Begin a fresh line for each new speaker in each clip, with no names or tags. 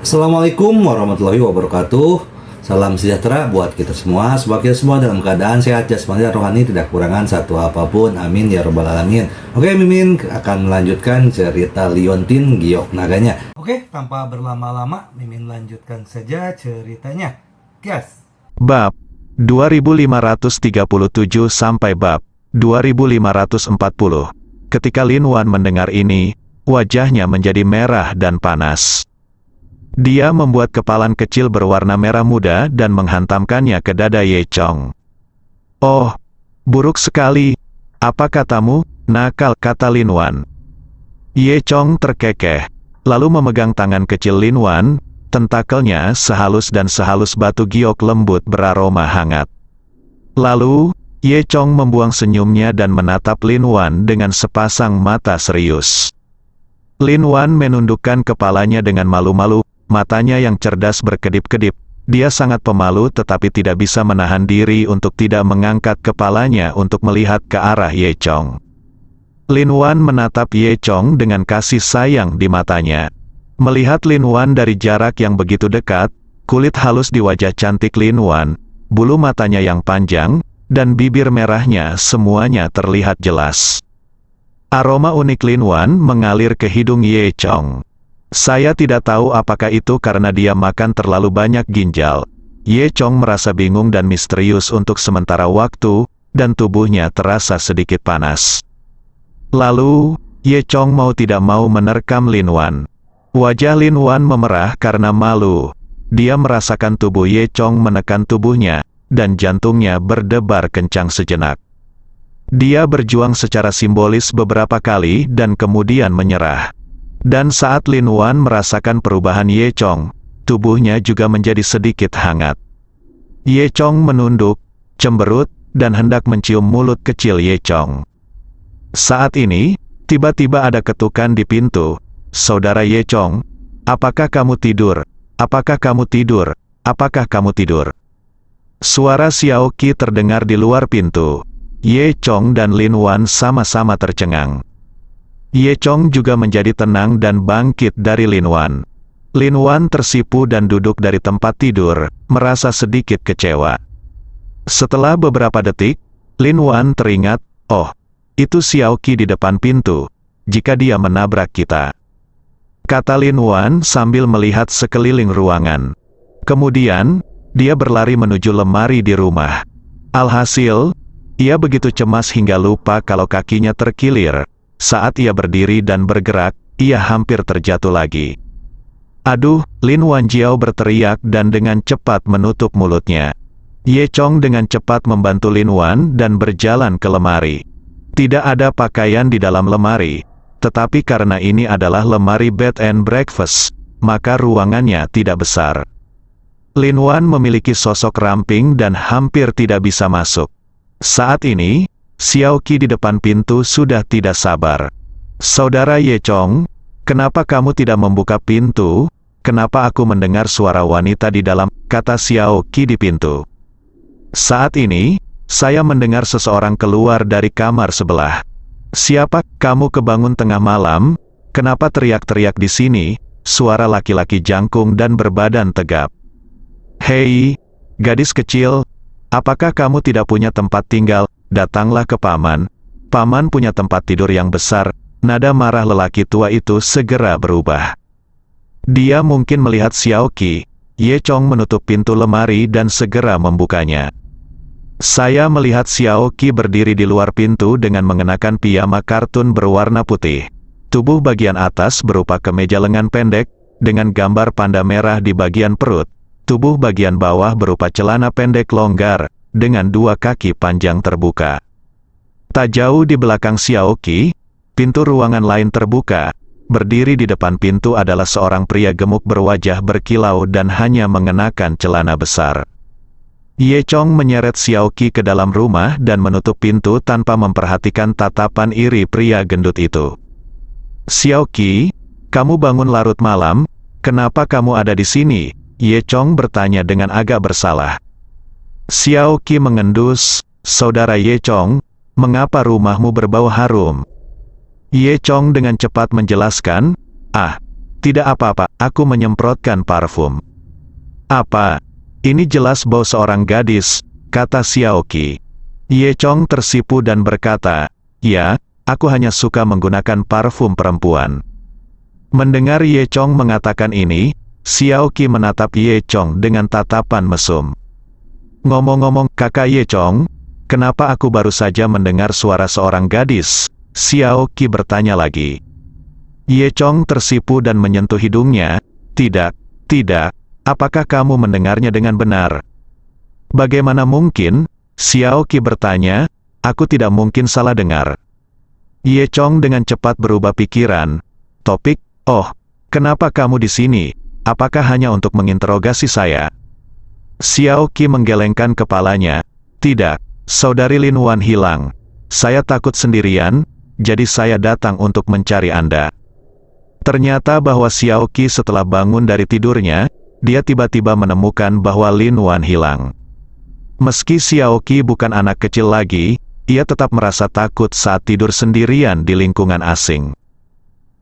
Assalamualaikum warahmatullahi wabarakatuh. Salam sejahtera buat kita semua. Semoga kita semua dalam keadaan sehat jasmani dan rohani, tidak kekurangan satu apapun. Amin ya robbal alamin. Oke, Mimin akan melanjutkan cerita Liontin Giok Naganya. Oke, tanpa berlama-lama, Mimin lanjutkan saja ceritanya. Gas.
Bab 2537 sampai bab 2540. Ketika Lin Wan mendengar ini, wajahnya menjadi merah dan panas. Dia membuat kepalan kecil berwarna merah muda dan menghantamkannya ke dada Ye Chong. "Oh, buruk sekali. Apa katamu, nakal?" kata Lin Wan. Ye Chong terkekeh, lalu memegang tangan kecil Lin Wan, tentakelnya sehalus dan sehalus batu giok lembut beraroma hangat. Lalu, Ye Chong membuang senyumnya dan menatap Lin Wan dengan sepasang mata serius. Lin Wan menundukkan kepalanya dengan malu-malu. Matanya yang cerdas berkedip-kedip. Dia sangat pemalu tetapi tidak bisa menahan diri untuk tidak mengangkat kepalanya untuk melihat ke arah Ye Chong. Lin Wan menatap Ye Chong dengan kasih sayang di matanya. Melihat Lin Wan dari jarak yang begitu dekat, kulit halus di wajah cantik Lin Wan, bulu matanya yang panjang, dan bibir merahnya semuanya terlihat jelas. Aroma unik Lin Wan mengalir ke hidung Ye Chong. Saya tidak tahu apakah itu karena dia makan terlalu banyak ginjal. Ye Chong merasa bingung dan misterius untuk sementara waktu, dan tubuhnya terasa sedikit panas. Lalu, Ye Chong mau tidak mau menerkam Lin Wan. Wajah Lin Wan memerah karena malu. Dia merasakan tubuh Ye Chong menekan tubuhnya, dan jantungnya berdebar kencang sejenak. Dia berjuang secara simbolis beberapa kali dan kemudian menyerah. Dan saat Lin Wan merasakan perubahan Ye Chong, tubuhnya juga menjadi sedikit hangat. Ye Chong menunduk, cemberut, dan hendak mencium mulut kecil Ye Chong. Saat ini, tiba-tiba ada ketukan di pintu. "Saudara Ye Chong, apakah kamu tidur? Apakah kamu tidur? Apakah kamu tidur?" Suara Xiao Qi terdengar di luar pintu. Ye Chong dan Lin Wan sama-sama tercengang. Ye Chong juga menjadi tenang dan bangkit dari Lin Wan. Lin Wan tersipu dan duduk dari tempat tidur, merasa sedikit kecewa. Setelah beberapa detik, Lin Wan teringat, "Oh, itu Xiao Qi di depan pintu. Jika dia menabrak kita," kata Lin Wan sambil melihat sekeliling ruangan. Kemudian, dia berlari menuju lemari di rumah. Alhasil, ia begitu cemas hingga lupa kalau kakinya terkilir. Saat ia berdiri dan bergerak, ia hampir terjatuh lagi. "Aduh!" Lin Wan Jiao berteriak dan dengan cepat menutup mulutnya. Ye Chong dengan cepat membantu Lin Wan dan berjalan ke lemari. Tidak ada pakaian di dalam lemari, tetapi karena ini adalah lemari bed and breakfast, maka ruangannya tidak besar. Lin Wan memiliki sosok ramping dan hampir tidak bisa masuk. Saat ini, Xiao Qi di depan pintu sudah tidak sabar. "Saudara Ye Chong, kenapa kamu tidak membuka pintu? Kenapa aku mendengar suara wanita di dalam?" kata Xiao Qi di pintu. "Saat ini, saya mendengar seseorang keluar dari kamar sebelah." "Siapa? Kamu kebangun tengah malam? Kenapa teriak-teriak di sini?" Suara laki-laki jangkung dan berbadan tegap. "Hei, gadis kecil, apakah kamu tidak punya tempat tinggal? Datanglah ke paman. Paman punya tempat tidur yang besar." Nada marah lelaki tua itu segera berubah. Dia mungkin melihat Xiao Qi. Ye Chong menutup pintu lemari dan segera membukanya. "Saya melihat Xiao Qi berdiri di luar pintu dengan mengenakan piyama kartun berwarna putih. Tubuh bagian atas berupa kemeja lengan pendek, dengan gambar panda merah di bagian perut. Tubuh bagian bawah berupa celana pendek longgar, dengan dua kaki panjang terbuka. Tak jauh di belakang Xiao Qi, pintu ruangan lain terbuka. Berdiri di depan pintu adalah seorang pria gemuk berwajah berkilau dan hanya mengenakan celana besar. Ye Chong menyeret Xiao Qi ke dalam rumah dan menutup pintu tanpa memperhatikan tatapan iri pria gendut itu. "Xiao Qi, kamu bangun larut malam, kenapa kamu ada di sini?" Ye Chong bertanya dengan agak bersalah. Xiao Qi mengendus, "Saudara Ye Chong, mengapa rumahmu berbau harum?" Ye Chong dengan cepat menjelaskan, Tidak apa-apa, aku menyemprotkan parfum. Apa? Ini jelas bau seorang gadis, kata Xiaoqi. Ye Chong tersipu dan berkata, ya, aku hanya suka menggunakan parfum perempuan. Mendengar Ye Chong mengatakan ini, Xiaoqi menatap Ye Chong dengan tatapan mesum. Ngomong-ngomong, kakak Ye Chong, kenapa aku baru saja mendengar suara seorang gadis? Xiaoqi bertanya lagi. Ye Chong tersipu dan menyentuh hidungnya. Tidak, tidak, apakah kamu mendengarnya dengan benar? Bagaimana mungkin? Xiaoqi bertanya, aku tidak mungkin salah dengar. Ye Chong dengan cepat berubah pikiran. Topik, oh, kenapa kamu di sini? Apakah hanya untuk menginterogasi saya? Xiaoqi menggelengkan kepalanya. Tidak, saudari Lin Wan hilang. Saya takut sendirian, jadi saya datang untuk mencari Anda. Ternyata bahwa Xiaoqi setelah bangun dari tidurnya, dia tiba-tiba menemukan bahwa Lin Wan hilang. Meski Xiaoqi bukan anak kecil lagi, ia tetap merasa takut saat tidur sendirian di lingkungan asing.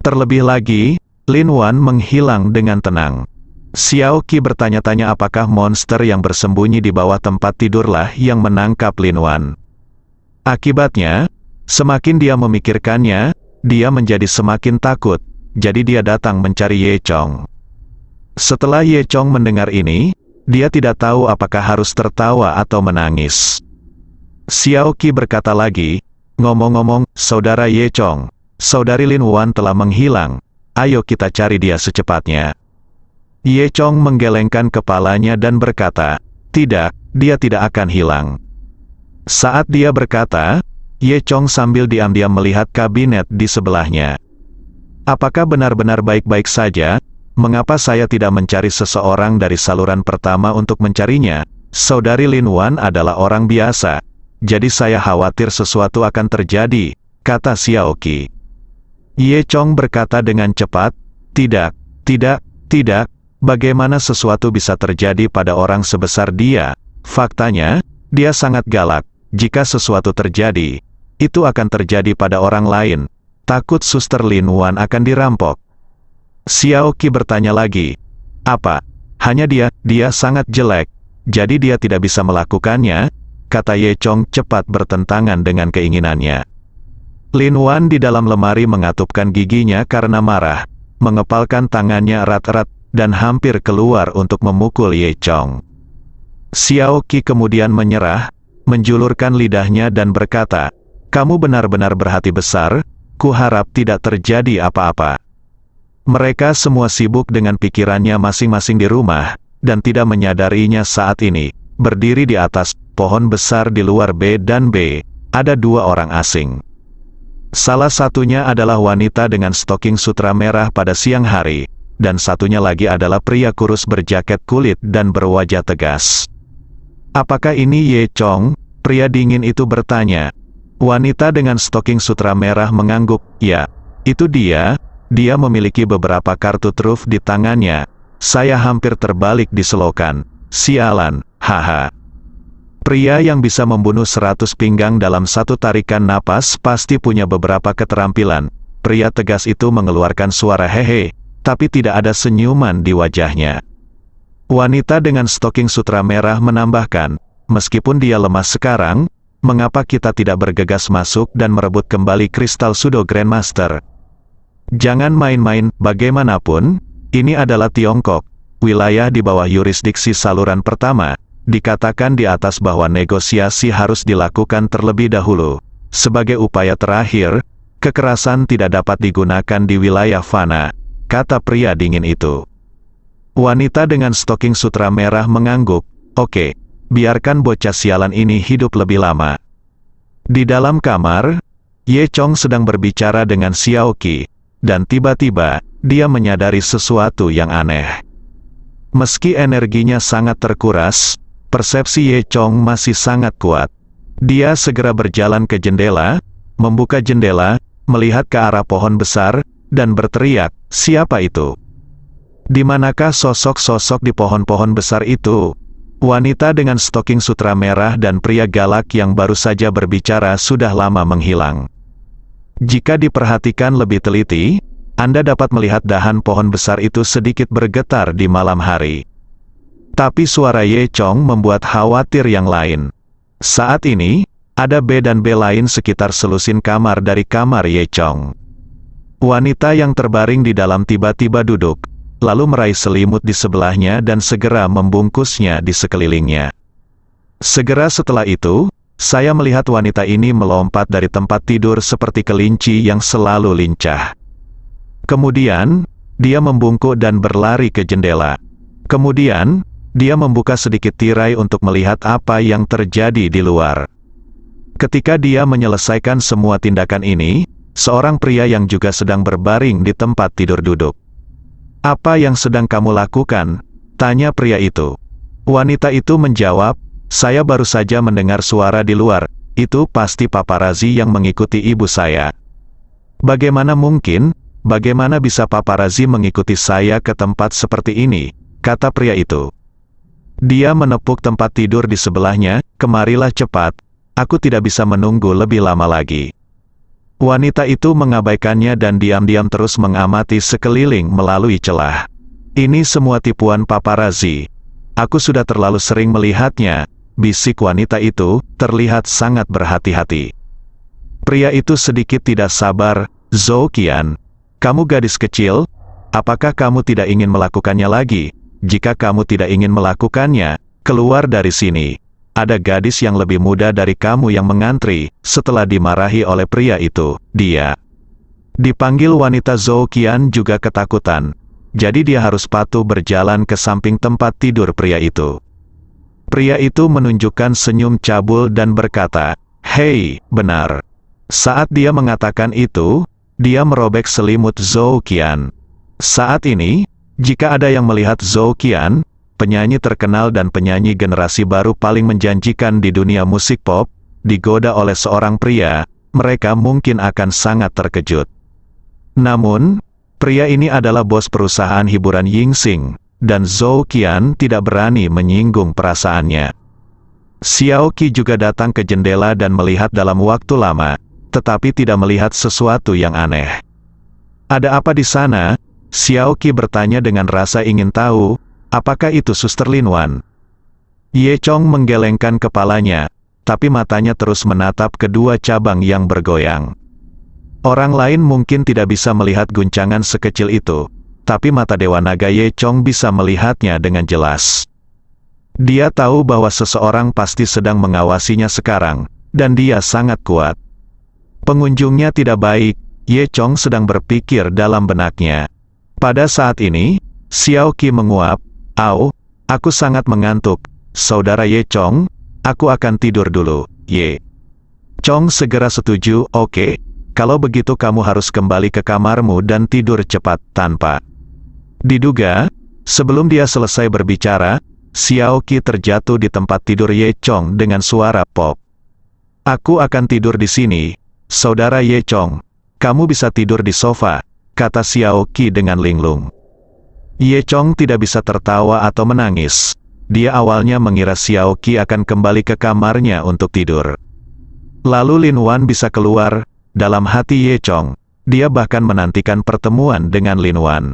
Terlebih lagi, Lin Wan menghilang dengan tenang. Xiaoqi bertanya-tanya apakah monster yang bersembunyi di bawah tempat tidurlah yang menangkap Lin Wan. Akibatnya, semakin dia memikirkannya, dia menjadi semakin takut. Jadi dia datang mencari Ye Chong. Setelah Ye Chong mendengar ini, dia tidak tahu apakah harus tertawa atau menangis. Xiaoqi berkata lagi, ngomong-ngomong, saudara Ye Chong, saudari Lin Wan telah menghilang. Ayo kita cari dia secepatnya. Ye Chong menggelengkan kepalanya dan berkata, tidak, dia tidak akan hilang. Saat dia berkata, Ye Chong sambil diam-diam melihat kabinet di sebelahnya. Apakah benar-benar baik-baik saja? Mengapa saya tidak mencari seseorang dari saluran pertama untuk mencarinya? Saudari Lin Wan adalah orang biasa. Jadi saya khawatir sesuatu akan terjadi, kata Xiaoqi. Ye Chong berkata dengan cepat, tidak, tidak, tidak. Bagaimana sesuatu bisa terjadi pada orang sebesar dia? Faktanya, dia sangat galak. Jika sesuatu terjadi, itu akan terjadi pada orang lain. Takut suster Lin Wan akan dirampok. Xiaoqi bertanya lagi. Apa? Hanya dia sangat jelek. Jadi dia tidak bisa melakukannya, kata Ye Chong cepat bertentangan dengan keinginannya. Lin Wan di dalam lemari mengatupkan giginya karena marah, mengepalkan tangannya erat-erat, dan hampir keluar untuk memukul Ye Chong. Xiaoqi kemudian menyerah, menjulurkan lidahnya dan berkata, kamu benar-benar berhati besar, kuharap tidak terjadi apa-apa. Mereka semua sibuk dengan pikirannya masing-masing di rumah, dan tidak menyadarinya saat ini. Berdiri di atas pohon besar di luar B dan B, ada dua orang asing. Salah satunya adalah wanita dengan stoking sutra merah pada siang hari, dan satunya lagi adalah pria kurus berjaket kulit dan berwajah tegas. Apakah ini Ye Chong? Pria dingin itu bertanya. Wanita dengan stoking sutra merah mengangguk, ya, itu dia. Dia memiliki beberapa kartu truf di tangannya. Saya hampir terbalik di selokan. Sialan, haha. Pria yang bisa membunuh 100 pinggang dalam satu tarikan napas pasti punya beberapa keterampilan. Pria tegas itu mengeluarkan suara hehe, tapi tidak ada senyuman di wajahnya. Wanita dengan stoking sutra merah menambahkan, meskipun dia lemah sekarang, mengapa kita tidak bergegas masuk dan merebut kembali kristal Pseudo Grandmaster? Jangan main-main, bagaimanapun, ini adalah Tiongkok, wilayah di bawah yurisdiksi saluran pertama. Dikatakan di atas bahwa negosiasi harus dilakukan terlebih dahulu. Sebagai upaya terakhir, kekerasan tidak dapat digunakan di wilayah fana, kata pria dingin itu. Wanita dengan stoking sutra merah mengangguk, oke. Biarkan bocah sialan ini hidup lebih lama. Di dalam kamar, Ye Chong sedang berbicara dengan Xiaoqi, dan tiba-tiba, dia menyadari sesuatu yang aneh. Meski energinya sangat terkuras, persepsi Ye Chong masih sangat kuat. Dia segera berjalan ke jendela, membuka jendela, melihat ke arah pohon besar, dan berteriak, siapa itu? Di manakah sosok-sosok di pohon-pohon besar itu? Wanita dengan stoking sutra merah dan pria galak yang baru saja berbicara sudah lama menghilang. Jika diperhatikan lebih teliti, Anda dapat melihat dahan pohon besar itu sedikit bergetar di malam hari. Tapi suara Ye Chong membuat khawatir yang lain. Saat ini, ada B dan B lain sekitar selusin kamar dari kamar Ye Chong. Wanita yang terbaring di dalam tiba-tiba duduk, lalu meraih selimut di sebelahnya dan segera membungkusnya di sekelilingnya. Segera setelah itu, saya melihat wanita ini melompat dari tempat tidur seperti kelinci yang selalu lincah. Kemudian, dia membungkuk dan berlari ke jendela. Kemudian, dia membuka sedikit tirai untuk melihat apa yang terjadi di luar. Ketika dia menyelesaikan semua tindakan ini, seorang pria yang juga sedang berbaring di tempat tidur duduk. "Apa yang sedang kamu lakukan?" tanya pria itu. Wanita itu menjawab, "Saya baru saja mendengar suara di luar, itu pasti paparazi yang mengikuti ibu saya." "Bagaimana mungkin? Bagaimana bisa paparazi mengikuti saya ke tempat seperti ini?" kata pria itu. Dia menepuk tempat tidur di sebelahnya, "Kemarilah cepat, aku tidak bisa menunggu lebih lama lagi." Wanita itu mengabaikannya dan diam-diam terus mengamati sekeliling melalui celah. "Ini semua tipuan paparazi. Aku sudah terlalu sering melihatnya," bisik wanita itu, terlihat sangat berhati-hati. Pria itu sedikit tidak sabar, "Zhou Qian, kamu gadis kecil, apakah kamu tidak ingin melakukannya lagi? Jika kamu tidak ingin melakukannya, keluar dari sini. Ada gadis yang lebih muda dari kamu yang mengantri." Setelah dimarahi oleh pria itu, dia dipanggil. Wanita Zhou Qian juga ketakutan. Jadi dia harus patuh berjalan ke samping tempat tidur pria itu. Pria itu menunjukkan senyum cabul dan berkata, "Hei, benar." Saat dia mengatakan itu, dia merobek selimut Zhou Qian. Saat ini, jika ada yang melihat Zhou Qian, penyanyi terkenal dan penyanyi generasi baru paling menjanjikan di dunia musik pop, digoda oleh seorang pria, mereka mungkin akan sangat terkejut. Namun, pria ini adalah bos perusahaan hiburan Yingxing, dan Zhou Qian tidak berani menyinggung perasaannya. Xiao Qi juga datang ke jendela dan melihat dalam waktu lama, tetapi tidak melihat sesuatu yang aneh. "Ada apa di sana?" Xiao Qi bertanya dengan rasa ingin tahu, "Apakah itu Suster Lin Wan?" Ye Chong menggelengkan kepalanya, tapi matanya terus menatap kedua cabang yang bergoyang. Orang lain mungkin tidak bisa melihat guncangan sekecil itu, tapi mata Dewa Naga Ye Chong bisa melihatnya dengan jelas. Dia tahu bahwa seseorang pasti sedang mengawasinya sekarang, dan dia sangat kuat. Pengunjungnya tidak baik, Ye Chong sedang berpikir dalam benaknya. Pada saat ini, Xiao Qi menguap, "Au, aku sangat mengantuk. Saudara Ye Chong, aku akan tidur dulu." Ye Chong segera setuju, "Oke, kalau begitu kamu harus kembali ke kamarmu dan tidur cepat." Tanpa diduga, sebelum dia selesai berbicara, Xiao Qi terjatuh di tempat tidur Ye Chong dengan suara pop. "Aku akan tidur di sini, Saudara Ye Chong. Kamu bisa tidur di sofa," kata Xiao Qi dengan linglung. Ye Chong tidak bisa tertawa atau menangis. Dia awalnya mengira Xiao Qi akan kembali ke kamarnya untuk tidur. Lalu Lin Wan bisa keluar, dalam hati Ye Chong. Dia bahkan menantikan pertemuan dengan Lin Wan.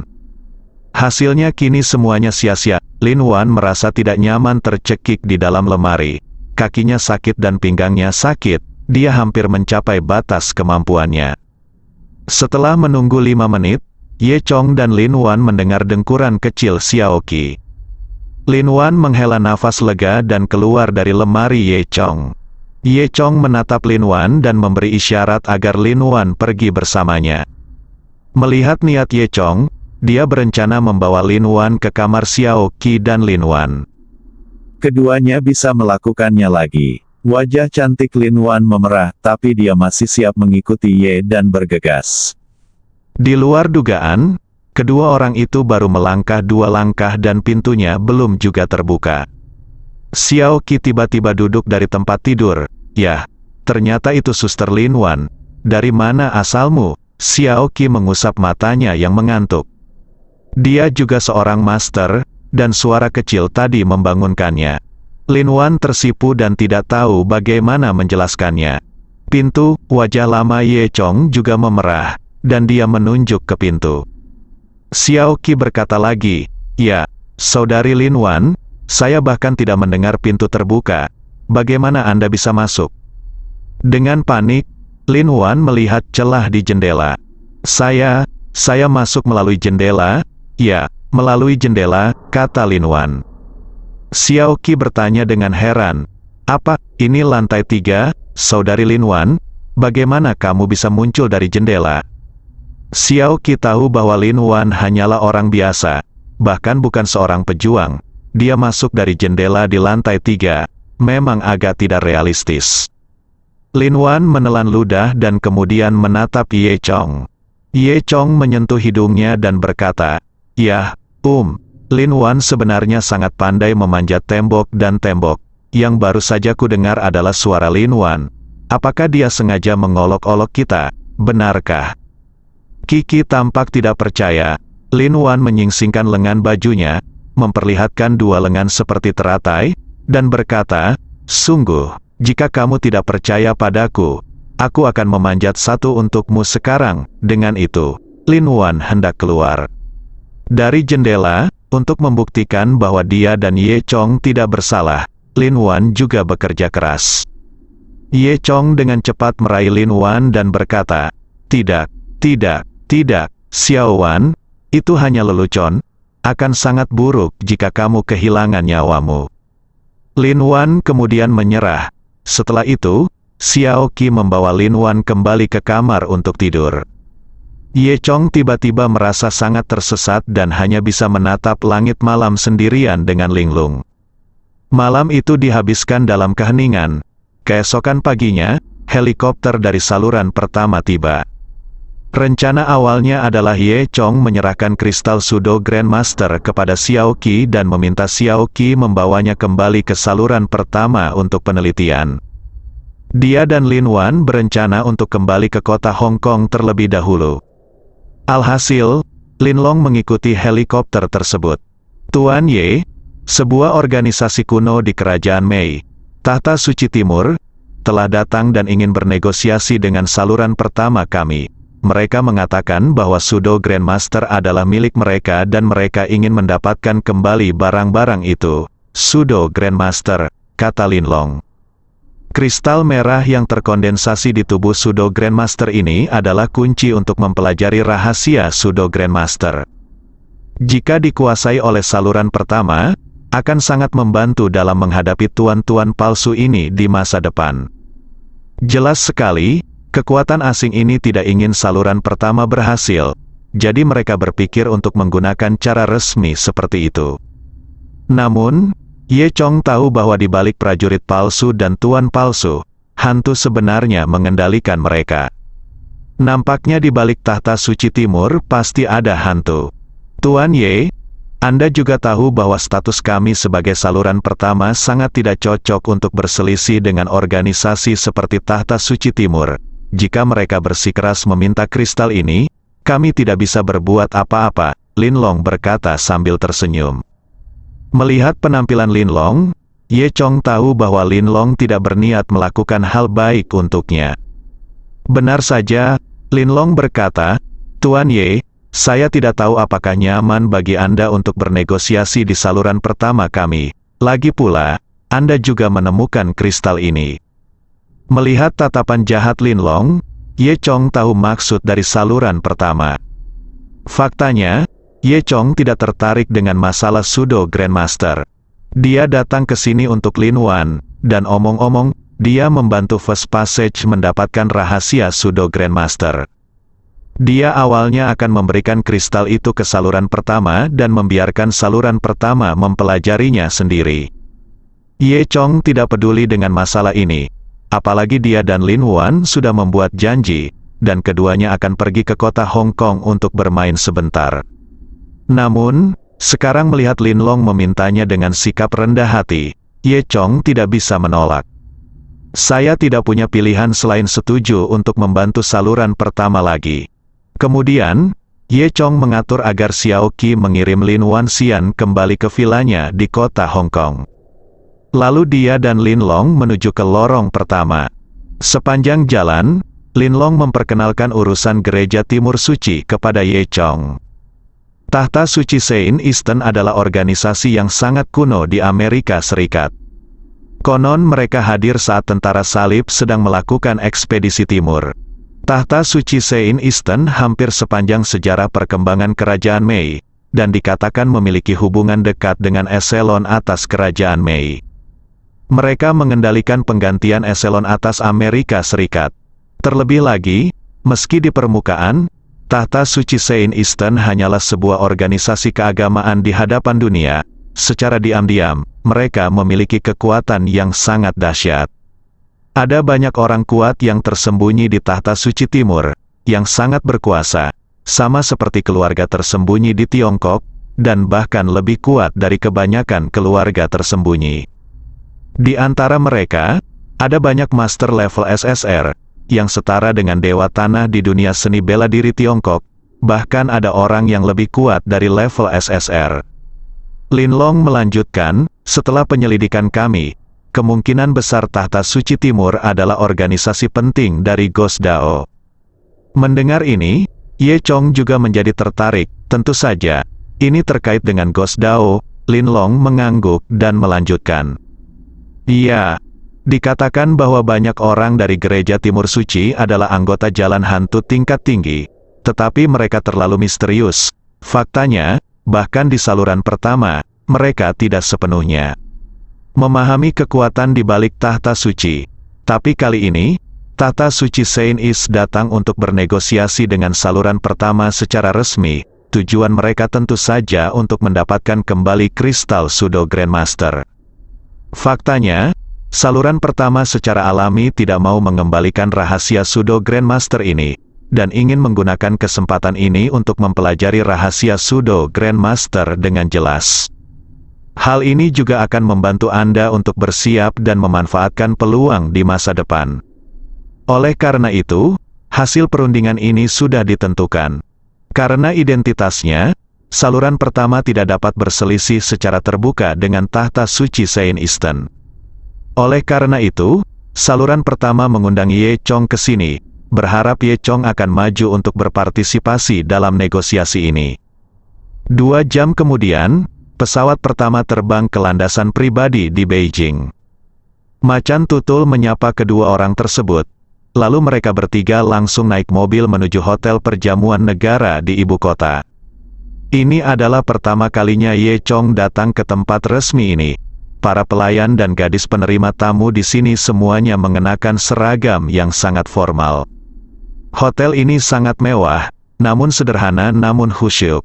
Hasilnya kini semuanya sia-sia. Lin Wan merasa tidak nyaman tercekik di dalam lemari. Kakinya sakit dan pinggangnya sakit. Dia hampir mencapai batas kemampuannya. Setelah menunggu 5 menit, Ye Chong dan Lin Wan mendengar dengkuran kecil Xiao Qi. Lin Wan menghela nafas lega dan keluar dari lemari Ye Chong. Ye Chong menatap Lin Wan dan memberi isyarat agar Lin Wan pergi bersamanya. Melihat niat Ye Chong, dia berencana membawa Lin Wan ke kamar Xiao Qi dan Lin Wan. Keduanya bisa melakukannya lagi. Wajah cantik Lin Wan memerah, tapi dia masih siap mengikuti Ye dan bergegas. Di luar dugaan, kedua orang itu baru melangkah 2 langkah dan pintunya belum juga terbuka. Xiao Qi tiba-tiba duduk dari tempat tidur. "Yah, ternyata itu Suster Lin Wan. Dari mana asalmu?" Xiao Qi mengusap matanya yang mengantuk. Dia juga seorang master, dan suara kecil tadi membangunkannya. Lin Wan tersipu dan tidak tahu bagaimana menjelaskannya. Pintu, wajah lama Ye Chong juga memerah. dan dia menunjuk ke pintu. Xiao Qi berkata lagi, "Ya, Saudari Lin Wan, saya bahkan tidak mendengar pintu terbuka. Bagaimana Anda bisa masuk?" Dengan panik, Lin Wan melihat celah di jendela. Saya masuk melalui jendela." "Ya, melalui jendela," kata Lin Wan. Xiao Qi bertanya dengan heran, "Apa, ini lantai 3, Saudari Lin Wan? Bagaimana kamu bisa muncul dari jendela?" Xiao Qi tahu bahwa Lin Wan hanyalah orang biasa, bahkan bukan seorang pejuang. Dia masuk dari jendela di lantai 3, memang agak tidak realistis. Lin Wan menelan ludah dan kemudian menatap Ye Chong. Ye Chong menyentuh hidungnya dan berkata, "Yah, Lin Wan sebenarnya sangat pandai memanjat tembok dan tembok. Yang baru saja ku dengar adalah suara Lin Wan. Apakah dia sengaja mengolok-olok kita? Benarkah?" Kiki tampak tidak percaya. Lin Wan menyingsingkan lengan bajunya, memperlihatkan dua lengan seperti teratai, dan berkata, "Sungguh, jika kamu tidak percaya padaku, aku akan memanjat satu untukmu sekarang." Dengan itu, Lin Wan hendak keluar dari jendela. Untuk membuktikan bahwa dia dan Ye Chong tidak bersalah, Lin Wan juga bekerja keras. Ye Chong dengan cepat meraih Lin Wan dan berkata, Tidak, Xiao Wan, itu hanya lelucon, akan sangat buruk jika kamu kehilangan nyawamu." Lin Wan kemudian menyerah. Setelah itu, Xiao Qi membawa Lin Wan kembali ke kamar untuk tidur. Ye Chong tiba-tiba merasa sangat tersesat dan hanya bisa menatap langit malam sendirian dengan linglung. Malam itu dihabiskan dalam keheningan. Keesokan paginya, helikopter dari saluran pertama tiba. Rencana awalnya adalah Ye Chong menyerahkan kristal Sudo Grandmaster kepada Xiao Qi dan meminta Xiao Qi membawanya kembali ke saluran pertama untuk penelitian. Dia dan Lin Wan berencana untuk kembali ke kota Hong Kong terlebih dahulu. Alhasil, Lin Long mengikuti helikopter tersebut. "Tuan Ye, sebuah organisasi kuno di Kerajaan Mei, Tahta Suci Timur, telah datang dan ingin bernegosiasi dengan saluran pertama kami. Mereka mengatakan bahwa Sudo Grandmaster adalah milik mereka dan mereka ingin mendapatkan kembali barang-barang itu." "Sudo Grandmaster," kata Lin Long. Kristal merah yang terkondensasi di tubuh Sudo Grandmaster ini adalah kunci untuk mempelajari rahasia Sudo Grandmaster. Jika dikuasai oleh saluran pertama, akan sangat membantu dalam menghadapi tuan-tuan palsu ini di masa depan. Jelas sekali, kekuatan asing ini tidak ingin saluran pertama berhasil, jadi mereka berpikir untuk menggunakan cara resmi seperti itu. Namun, Ye Chong tahu bahwa di balik prajurit palsu dan tuan palsu, hantu sebenarnya mengendalikan mereka. Nampaknya di balik tahta suci timur pasti ada hantu. "Tuan Ye, Anda juga tahu bahwa status kami sebagai saluran pertama sangat tidak cocok untuk berselisih dengan organisasi seperti tahta suci timur. Jika mereka bersikeras meminta kristal ini, kami tidak bisa berbuat apa-apa," Lin Long berkata sambil tersenyum. Melihat penampilan Lin Long, Ye Chong tahu bahwa Lin Long tidak berniat melakukan hal baik untuknya. Benar saja, Lin Long berkata, "Tuan Ye, saya tidak tahu apakah nyaman bagi Anda untuk bernegosiasi di saluran pertama kami. Lagi pula, Anda juga menemukan kristal ini." Melihat tatapan jahat Lin Long, Ye Chong tahu maksud dari saluran pertama. Faktanya, Ye Chong tidak tertarik dengan masalah Sudo Grandmaster. Dia datang ke sini untuk Lin Wan, dan omong-omong, dia membantu First Passage mendapatkan rahasia Sudo Grandmaster. Dia awalnya akan memberikan kristal itu ke saluran pertama dan membiarkan saluran pertama mempelajarinya sendiri. Ye Chong tidak peduli dengan masalah ini, apalagi dia dan Lin Wan sudah membuat janji, dan keduanya akan pergi ke kota Hong Kong untuk bermain sebentar. Namun, sekarang melihat Lin Long memintanya dengan sikap rendah hati, Ye Chong tidak bisa menolak. "Saya tidak punya pilihan selain setuju untuk membantu saluran pertama lagi." Kemudian, Ye Chong mengatur agar Xiao Qi mengirim Lin Wan Xian kembali ke vilanya di kota Hong Kong. Lalu dia dan Lin Long menuju ke lorong pertama. Sepanjang jalan, Linlong memperkenalkan urusan gereja Timur Suci kepada Ye Chong. Tahta Suci Saint Eastern adalah organisasi yang sangat kuno di Amerika Serikat. Konon mereka hadir saat tentara salib sedang melakukan ekspedisi timur. Tahta Suci Saint Eastern hampir sepanjang sejarah perkembangan Kerajaan Mei, dan dikatakan memiliki hubungan dekat dengan eselon atas Kerajaan Mei. Mereka mengendalikan penggantian eselon atas Amerika Serikat. Terlebih lagi, meski di permukaan, Tahta Suci Saint Eastern hanyalah sebuah organisasi keagamaan di hadapan dunia, secara diam-diam, mereka memiliki kekuatan yang sangat dahsyat. Ada banyak orang kuat yang tersembunyi di Tahta Suci Timur, yang sangat berkuasa, sama seperti keluarga tersembunyi di Tiongkok, dan bahkan lebih kuat dari kebanyakan keluarga tersembunyi. Di antara mereka, ada banyak master level SSR, yang setara dengan Dewa Tanah di dunia seni bela diri Tiongkok, bahkan ada orang yang lebih kuat dari level SSR. Linlong melanjutkan, setelah penyelidikan kami, kemungkinan besar Tahta Suci Timur adalah organisasi penting dari Ghost Dao. Mendengar ini, Ye Chong juga menjadi tertarik, tentu saja, ini terkait dengan Ghost Dao. Linlong mengangguk dan melanjutkan. Iya. Dikatakan bahwa banyak orang dari gereja Timur Suci adalah anggota jalan hantu tingkat tinggi, tetapi mereka terlalu misterius. Faktanya, bahkan di saluran pertama, mereka tidak sepenuhnya memahami kekuatan di balik Tahta Suci. Tapi kali ini, Tahta Suci Saint Is datang untuk bernegosiasi dengan saluran pertama secara resmi. Tujuan mereka tentu saja untuk mendapatkan kembali kristal Pseudo Grandmaster. Faktanya, saluran pertama secara alami tidak mau mengembalikan rahasia Pseudo Grandmaster ini, dan ingin menggunakan kesempatan ini untuk mempelajari rahasia Pseudo Grandmaster dengan jelas. Hal ini juga akan membantu Anda untuk bersiap dan memanfaatkan peluang di masa depan. Oleh karena itu, hasil perundingan ini sudah ditentukan. Karena identitasnya, saluran pertama tidak dapat berselisih secara terbuka dengan Tahta Suci Saint Eastern. Oleh karena itu, saluran pertama mengundang Ye Chong ke sini, berharap Ye Chong akan maju untuk berpartisipasi dalam negosiasi ini. 2 jam kemudian, pesawat pertama terbang ke landasan pribadi di Beijing. Macan Tutul menyapa kedua orang tersebut, lalu mereka bertiga langsung naik mobil menuju hotel perjamuan negara di ibu kota. Ini adalah pertama kalinya Ye Chong datang ke tempat resmi ini. Para pelayan dan gadis penerima tamu di sini semuanya mengenakan seragam yang sangat formal. Hotel ini sangat mewah, namun sederhana namun khusyuk.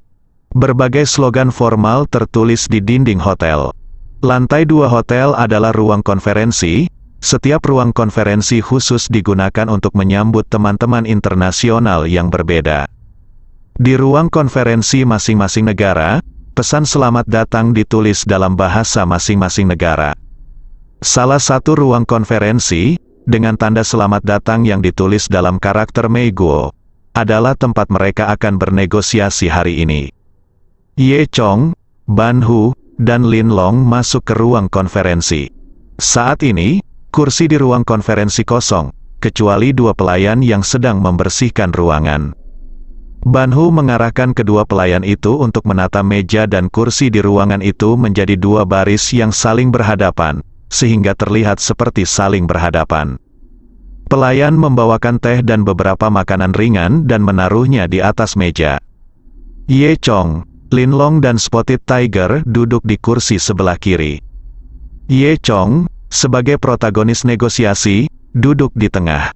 Berbagai slogan formal tertulis di dinding hotel. Lantai 2 hotel adalah ruang konferensi. Setiap ruang konferensi khusus digunakan untuk menyambut teman-teman internasional yang berbeda. Di ruang konferensi masing-masing negara, pesan selamat datang ditulis dalam bahasa masing-masing negara. Salah satu ruang konferensi, dengan tanda selamat datang yang ditulis dalam karakter Meiguo, adalah tempat mereka akan bernegosiasi hari ini. Ye Chong, Ban Hu, dan Linlong masuk ke ruang konferensi. Saat ini, kursi di ruang konferensi kosong, kecuali 2 pelayan yang sedang membersihkan ruangan. Ban Hu mengarahkan kedua pelayan itu untuk menata meja dan kursi di ruangan itu menjadi 2 baris yang saling berhadapan, sehingga terlihat seperti saling berhadapan. Pelayan membawakan teh dan beberapa makanan ringan dan menaruhnya di atas meja. Ye Chong, Linlong dan Spotted Tiger duduk di kursi sebelah kiri. Ye Chong, sebagai protagonis negosiasi, duduk di tengah.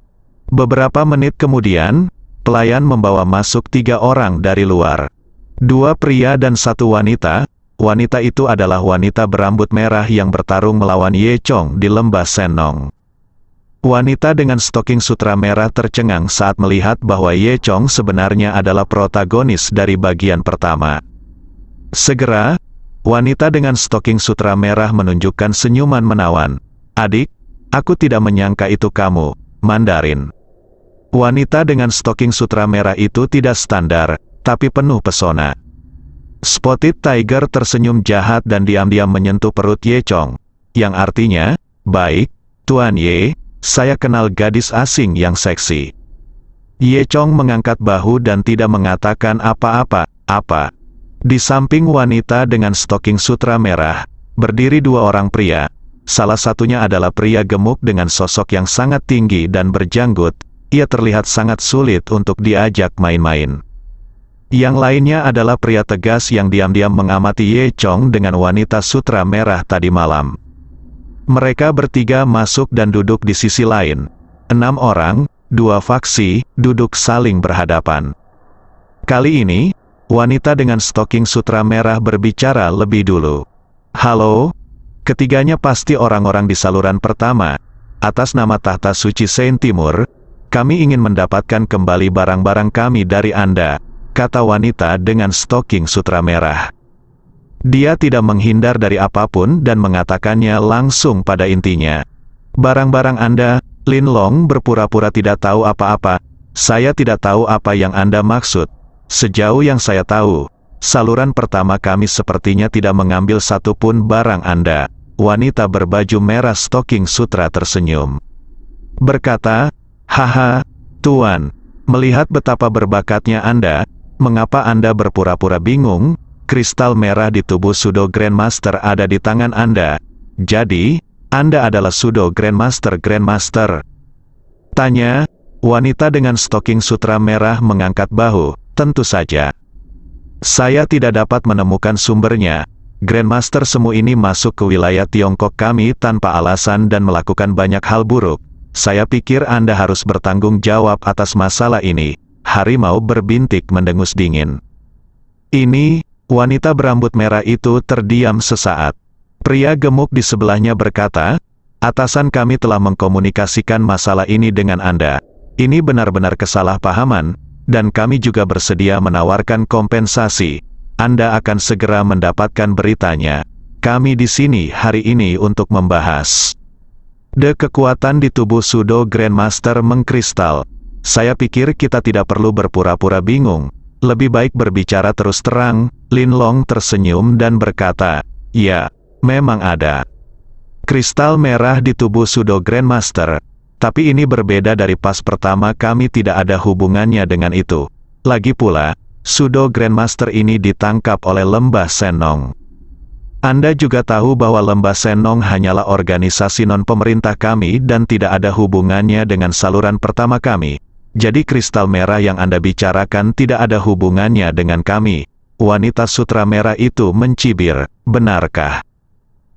Beberapa menit kemudian, pelayan membawa masuk 3 orang dari luar. 2 pria dan 1 wanita. Wanita itu adalah wanita berambut merah yang bertarung melawan Ye Chong di lembah Senong. Wanita dengan stoking sutra merah tercengang saat melihat bahwa Ye Chong sebenarnya adalah protagonis dari bagian pertama. Segera, wanita dengan stoking sutra merah menunjukkan senyuman menawan. "Adik, aku tidak menyangka itu kamu, Mandarin." Wanita dengan stoking sutra merah itu tidak standar, tapi penuh pesona. Spotted Tiger tersenyum jahat dan diam-diam menyentuh perut Ye Chong, yang artinya, "Baik, Tuan Ye, saya kenal gadis asing yang seksi." Ye Chong mengangkat bahu dan tidak mengatakan apa-apa. Di samping wanita dengan stoking sutra merah, berdiri dua orang pria. Salah satunya adalah pria gemuk dengan sosok yang sangat tinggi dan berjanggut. Ia terlihat sangat sulit untuk diajak main-main. Yang lainnya adalah pria tegas yang diam-diam mengamati Ye Chong dengan wanita sutra merah tadi malam. Mereka bertiga masuk dan duduk di sisi lain. 6 orang, 2 faksi, duduk saling berhadapan. Kali ini, wanita dengan stoking sutra merah berbicara lebih dulu. Halo? Ketiganya pasti orang-orang di saluran pertama. Atas nama Tahta Suci Sein Timur, kami ingin mendapatkan kembali barang-barang kami dari Anda, kata wanita dengan stoking sutra merah. Dia tidak menghindar dari apapun dan mengatakannya langsung pada intinya. Barang-barang Anda, Lin Long berpura-pura tidak tahu apa-apa. Saya tidak tahu apa yang Anda maksud. Sejauh yang saya tahu, saluran pertama kami sepertinya tidak mengambil satupun barang Anda. Wanita berbaju merah stoking sutra tersenyum. Berkata, haha, Tuan, melihat betapa berbakatnya Anda, mengapa Anda berpura-pura bingung? Kristal merah di tubuh Pseudo Grandmaster ada di tangan Anda. Jadi, Anda adalah Pseudo Grandmaster. Tanya, wanita dengan stoking sutra merah mengangkat bahu. Tentu saja. Saya tidak dapat menemukan sumbernya. Grandmaster Semu ini masuk ke wilayah Tiongkok kami tanpa alasan dan melakukan banyak hal buruk. Saya pikir Anda harus bertanggung jawab atas masalah ini. Harimau berbintik mendengus dingin. Ini, wanita berambut merah itu terdiam sesaat. Pria gemuk di sebelahnya berkata, atasan kami telah mengkomunikasikan masalah ini dengan Anda. Ini benar-benar kesalahpahaman, dan kami juga bersedia menawarkan kompensasi. Anda akan segera mendapatkan beritanya. Kami di sini hari ini untuk membahas. Kekuatan di tubuh Pseudo Grandmaster mengkristal. Saya pikir kita tidak perlu berpura-pura bingung. Lebih baik berbicara terus terang. Lin Long tersenyum dan berkata, ya, memang ada kristal merah di tubuh Pseudo Grandmaster. Tapi ini berbeda dari pas pertama, kami tidak ada hubungannya dengan itu. Lagi pula, Pseudo Grandmaster ini ditangkap oleh Lembah Senong. Anda juga tahu bahwa Lembah Senong hanyalah organisasi non-pemerintah kami dan tidak ada hubungannya dengan saluran pertama kami. Jadi kristal merah yang Anda bicarakan tidak ada hubungannya dengan kami. Wanita sutra merah itu mencibir, benarkah?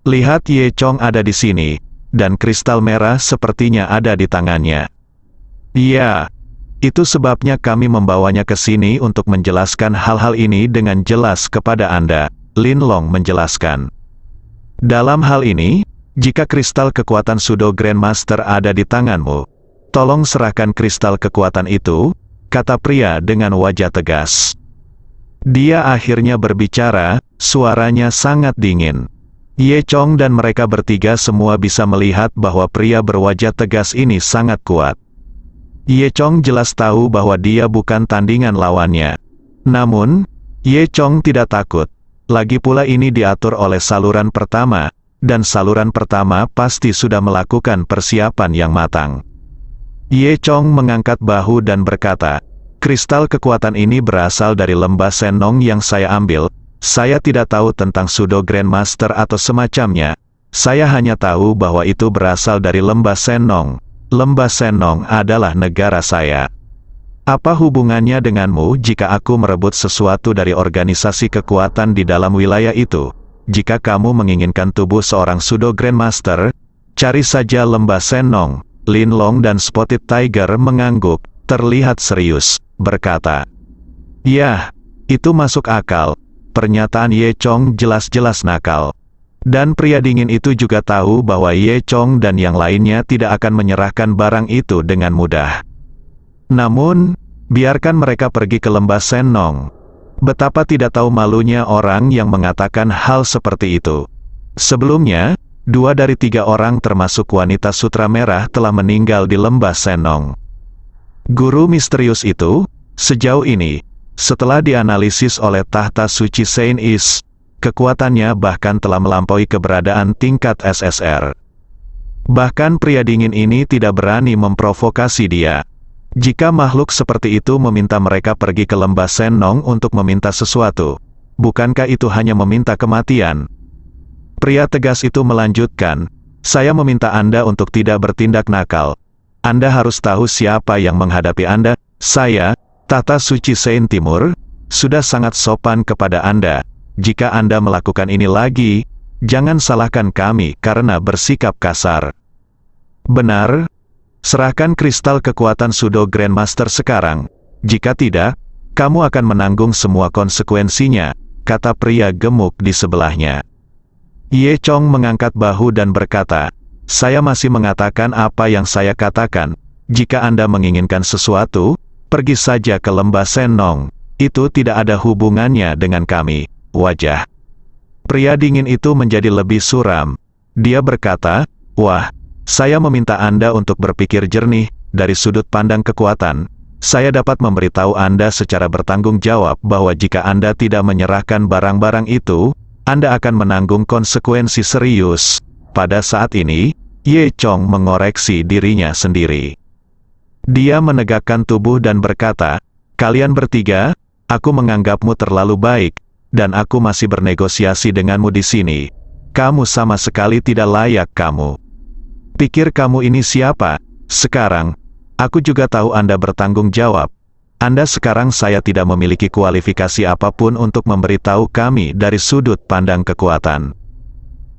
Lihat Ye Chong ada di sini, dan kristal merah sepertinya ada di tangannya. Iya. Itu sebabnya kami membawanya ke sini untuk menjelaskan hal-hal ini dengan jelas kepada Anda, Lin Long menjelaskan. Dalam hal ini, jika kristal kekuatan Pseudo Grandmaster ada di tanganmu, tolong serahkan kristal kekuatan itu, kata pria dengan wajah tegas. Dia akhirnya berbicara, suaranya sangat dingin. Ye Chong dan mereka bertiga semua bisa melihat bahwa pria berwajah tegas ini sangat kuat. Ye Chong jelas tahu bahwa dia bukan tandingan lawannya. Namun, Ye Chong tidak takut. Lagi pula ini diatur oleh saluran pertama, dan saluran pertama pasti sudah melakukan persiapan yang matang. Ye Chong mengangkat bahu dan berkata, kristal kekuatan ini berasal dari Lembah Senong yang saya ambil. Saya tidak tahu tentang Pseudo Grandmaster atau semacamnya. Saya hanya tahu bahwa itu berasal dari Lembah Senong. Lembah Senong adalah negara saya. Apa hubungannya denganmu jika aku merebut sesuatu dari organisasi kekuatan di dalam wilayah itu? Jika kamu menginginkan tubuh seorang Pseudo Grandmaster, cari saja Lembah Senong. Lin Long dan Spotted Tiger mengangguk, terlihat serius, berkata, "Yah, itu masuk akal." Pernyataan Ye Chong jelas-jelas nakal. Dan pria dingin itu juga tahu bahwa Ye Chong dan yang lainnya tidak akan menyerahkan barang itu dengan mudah. Namun, biarkan mereka pergi ke Lembah Senong. Betapa tidak tahu malunya orang yang mengatakan hal seperti itu. Sebelumnya, 2 dari 3 orang termasuk wanita sutra merah telah meninggal di Lembah Senong. Guru misterius itu, sejauh ini, setelah dianalisis oleh Tahta Suci Sein Is, kekuatannya bahkan telah melampaui keberadaan tingkat SSR. Bahkan pria dingin ini tidak berani memprovokasi dia. Jika makhluk seperti itu meminta mereka pergi ke lembah Senong untuk meminta sesuatu, bukankah itu hanya meminta kematian? Pria tegas itu melanjutkan, saya meminta Anda untuk tidak bertindak nakal. Anda harus tahu siapa yang menghadapi Anda. Saya, Tata Suci Sein Timur, sudah sangat sopan kepada Anda. Jika Anda melakukan ini lagi, jangan salahkan kami karena bersikap kasar. Benar? Serahkan kristal kekuatan Sudo Grandmaster sekarang. Jika tidak, kamu akan menanggung semua konsekuensinya, kata pria gemuk di sebelahnya. Ye Chong mengangkat bahu dan berkata, saya masih mengatakan apa yang saya katakan. Jika Anda menginginkan sesuatu, pergi saja ke lembah Senong. Itu tidak ada hubungannya dengan kami. Wajah pria dingin itu menjadi lebih suram. Dia berkata, wah, saya meminta Anda untuk berpikir jernih, dari sudut pandang kekuatan. Saya dapat memberitahu Anda secara bertanggung jawab bahwa jika Anda tidak menyerahkan barang-barang itu, Anda akan menanggung konsekuensi serius. Pada saat ini, Ye Chong mengoreksi dirinya sendiri. Dia menegakkan tubuh dan berkata, kalian bertiga, aku menganggapmu terlalu baik, dan aku masih bernegosiasi denganmu di sini. Kamu sama sekali tidak layak kamu. Pikir kamu ini siapa? Sekarang, aku juga tahu Anda bertanggung jawab. Anda sekarang saya tidak memiliki kualifikasi apapun untuk memberitahu kami dari sudut pandang kekuatan.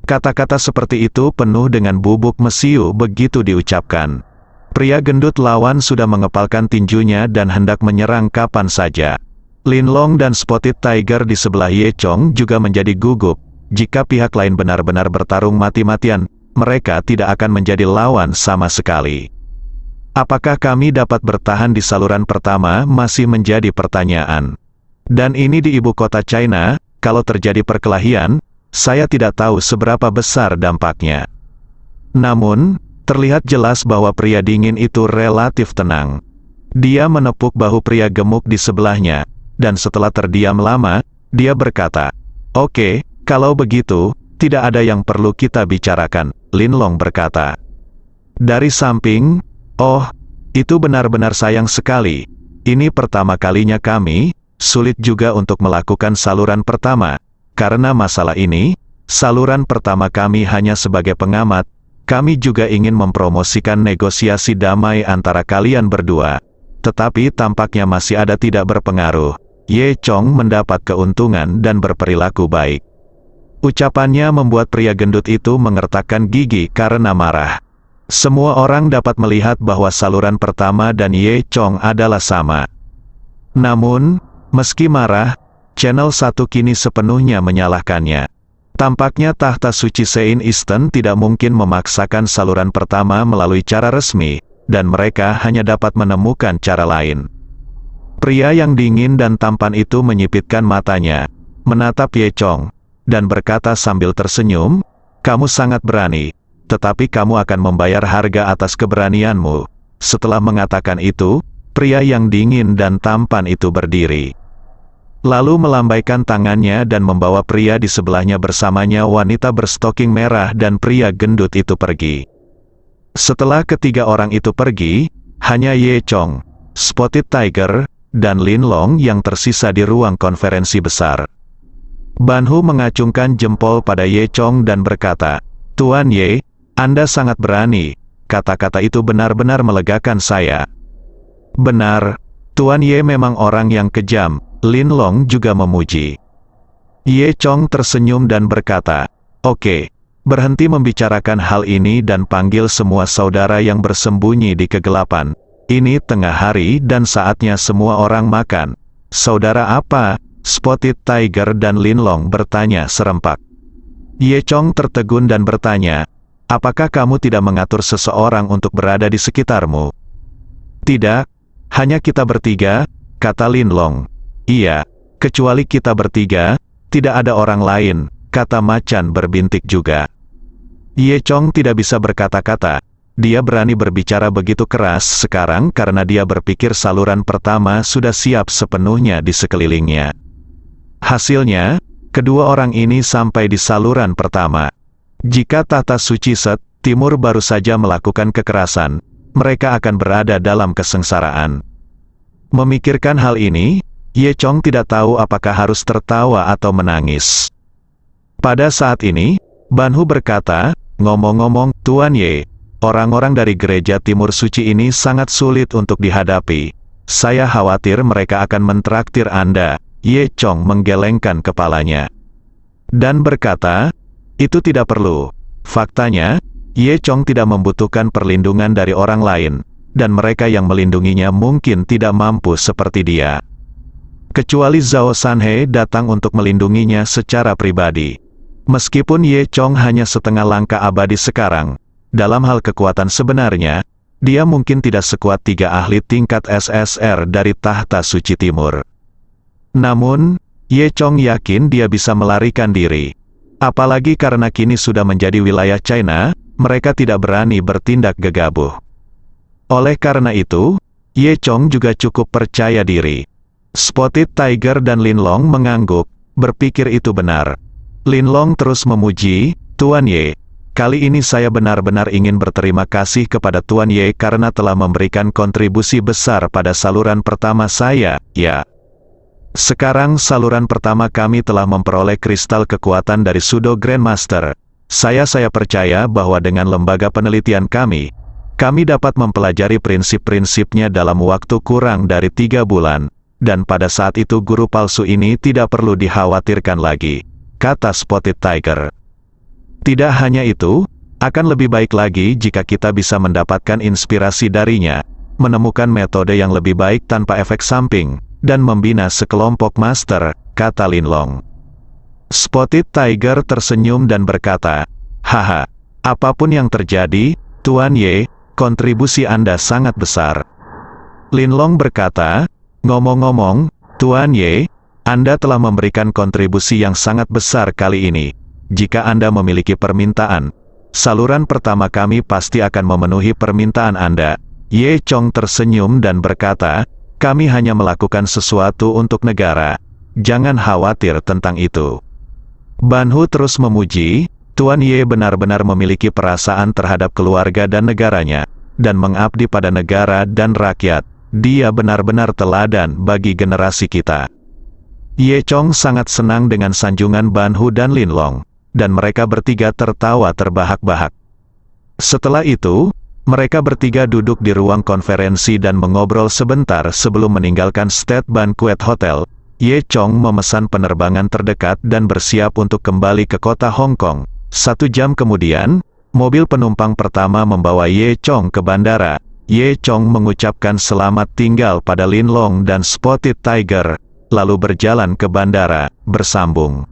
Kata-kata seperti itu penuh dengan bubuk mesiu begitu diucapkan. Pria gendut lawan sudah mengepalkan tinjunya dan hendak menyerang kapan saja. Lin Long dan Spotted Tiger di sebelah Ye Chong juga menjadi gugup. Jika pihak lain benar-benar bertarung mati-matian, mereka tidak akan menjadi lawan sama sekali. Apakah kami dapat bertahan di saluran pertama masih menjadi pertanyaan. Dan ini di ibu kota China, kalau terjadi perkelahian, saya tidak tahu seberapa besar dampaknya. Namun, terlihat jelas bahwa pria dingin itu relatif tenang. Dia menepuk bahu pria gemuk di sebelahnya, dan setelah terdiam lama, dia berkata, oke, kalau begitu, tidak ada yang perlu kita bicarakan, Lin Long berkata. Dari samping, oh, itu benar-benar sayang sekali. Ini pertama kalinya kami, sulit juga untuk melakukan saluran pertama. Karena masalah ini, saluran pertama kami hanya sebagai pengamat, kami juga ingin mempromosikan negosiasi damai antara kalian berdua. Tetapi tampaknya masih ada tidak berpengaruh. Ye Chong mendapat keuntungan dan berperilaku baik. Ucapannya membuat pria gendut itu mengertakkan gigi karena marah. Semua orang dapat melihat bahwa saluran pertama dan Ye Chong adalah sama. Namun, meski marah, Channel 1 kini sepenuhnya menyalahkannya. Tampaknya tahta suci Sein Eastern tidak mungkin memaksakan saluran pertama melalui cara resmi, dan mereka hanya dapat menemukan cara lain. Pria yang dingin dan tampan itu menyipitkan matanya, menatap Ye Chong, dan berkata sambil tersenyum, kamu sangat berani, tetapi kamu akan membayar harga atas keberanianmu. Setelah mengatakan itu, pria yang dingin dan tampan itu berdiri. Lalu melambaikan tangannya dan membawa pria di sebelahnya bersamanya wanita berstoking merah dan pria gendut itu pergi. Setelah ketiga orang itu pergi, hanya Ye Chong, Spotted Tiger, dan Lin Long yang tersisa di ruang konferensi besar. Ban Hu mengacungkan jempol pada Ye Chong dan berkata, Tuan Ye, Anda sangat berani. Kata-kata itu benar-benar melegakan saya. Benar, Tuan Ye memang orang yang kejam, Lin Long juga memuji. Ye Chong tersenyum dan berkata, oke, berhenti membicarakan hal ini dan panggil semua saudara yang bersembunyi di kegelapan. Ini tengah hari dan saatnya semua orang makan. Saudara apa? Spotted Tiger dan Lin Long bertanya serempak. Ye Chong tertegun dan bertanya, apakah kamu tidak mengatur seseorang untuk berada di sekitarmu? Tidak, hanya kita bertiga, kata Lin Long. Iya, kecuali kita bertiga, tidak ada orang lain, kata macan berbintik juga. Ye Chong tidak bisa berkata-kata. Dia berani berbicara begitu keras sekarang karena dia berpikir saluran pertama sudah siap sepenuhnya di sekelilingnya. Hasilnya, kedua orang ini sampai di saluran pertama. Jika tahta suci Set Timur baru saja melakukan kekerasan, mereka akan berada dalam kesengsaraan. Memikirkan hal ini, Ye Chong tidak tahu apakah harus tertawa atau menangis. Pada saat ini, Ban Hu berkata, "Ngomong-ngomong, Tuan Ye, orang-orang dari gereja Timur Suci ini sangat sulit untuk dihadapi. Saya khawatir mereka akan mentraktir Anda." Ye Chong menggelengkan kepalanya dan berkata, "Itu tidak perlu. Faktanya, Ye Chong tidak membutuhkan perlindungan dari orang lain, dan mereka yang melindunginya mungkin tidak mampu seperti dia. Kecuali Zhao Sanhe datang untuk melindunginya secara pribadi. Meskipun Ye Chong hanya setengah langkah abadi sekarang, dalam hal kekuatan sebenarnya, dia mungkin tidak sekuat 3 ahli tingkat SSR dari Tahta Suci Timur. Namun, Ye Chong yakin dia bisa melarikan diri. Apalagi karena kini sudah menjadi wilayah China, mereka tidak berani bertindak gegabah. Oleh karena itu, Ye Chong juga cukup percaya diri." Spotted Tiger dan Lin Long mengangguk, berpikir itu benar. Lin Long terus memuji, "Tuan Ye, kali ini saya benar-benar ingin berterima kasih kepada Tuan Ye karena telah memberikan kontribusi besar pada saluran pertama saya, ya. Sekarang saluran pertama kami telah memperoleh kristal kekuatan dari Pseudo Grandmaster. Saya percaya bahwa dengan lembaga penelitian kami dapat mempelajari prinsip-prinsipnya dalam waktu kurang dari 3 bulan. Dan pada saat itu guru palsu ini tidak perlu dikhawatirkan lagi," kata Spotted Tiger. "Tidak hanya itu, akan lebih baik lagi jika kita bisa mendapatkan inspirasi darinya, menemukan metode yang lebih baik tanpa efek samping, dan membina sekelompok master," kata Lin Long. Spotted Tiger tersenyum dan berkata, "Haha, apapun yang terjadi, Tuan Ye, kontribusi Anda sangat besar." Lin Long berkata, "Ngomong-ngomong, Tuan Ye, Anda telah memberikan kontribusi yang sangat besar kali ini. Jika Anda memiliki permintaan, saluran pertama kami pasti akan memenuhi permintaan Anda." Ye Chong tersenyum dan berkata, "Kami hanya melakukan sesuatu untuk negara. Jangan khawatir tentang itu." Ban Hu terus memuji, "Tuan Ye benar-benar memiliki perasaan terhadap keluarga dan negaranya, dan mengabdi pada negara dan rakyat. Dia benar-benar teladan bagi generasi kita." Ye Chong sangat senang dengan sanjungan Ban Hu dan Lin Long, dan mereka bertiga tertawa terbahak-bahak. Setelah itu, mereka bertiga duduk di ruang konferensi dan mengobrol sebentar sebelum meninggalkan State Banquet Hotel. Ye Chong memesan penerbangan terdekat dan bersiap untuk kembali ke kota Hong Kong. 1 jam kemudian, mobil penumpang pertama membawa Ye Chong ke bandara. Ye Chong mengucapkan selamat tinggal pada Lin Long dan Spotted Tiger, lalu berjalan ke bandara, bersambung.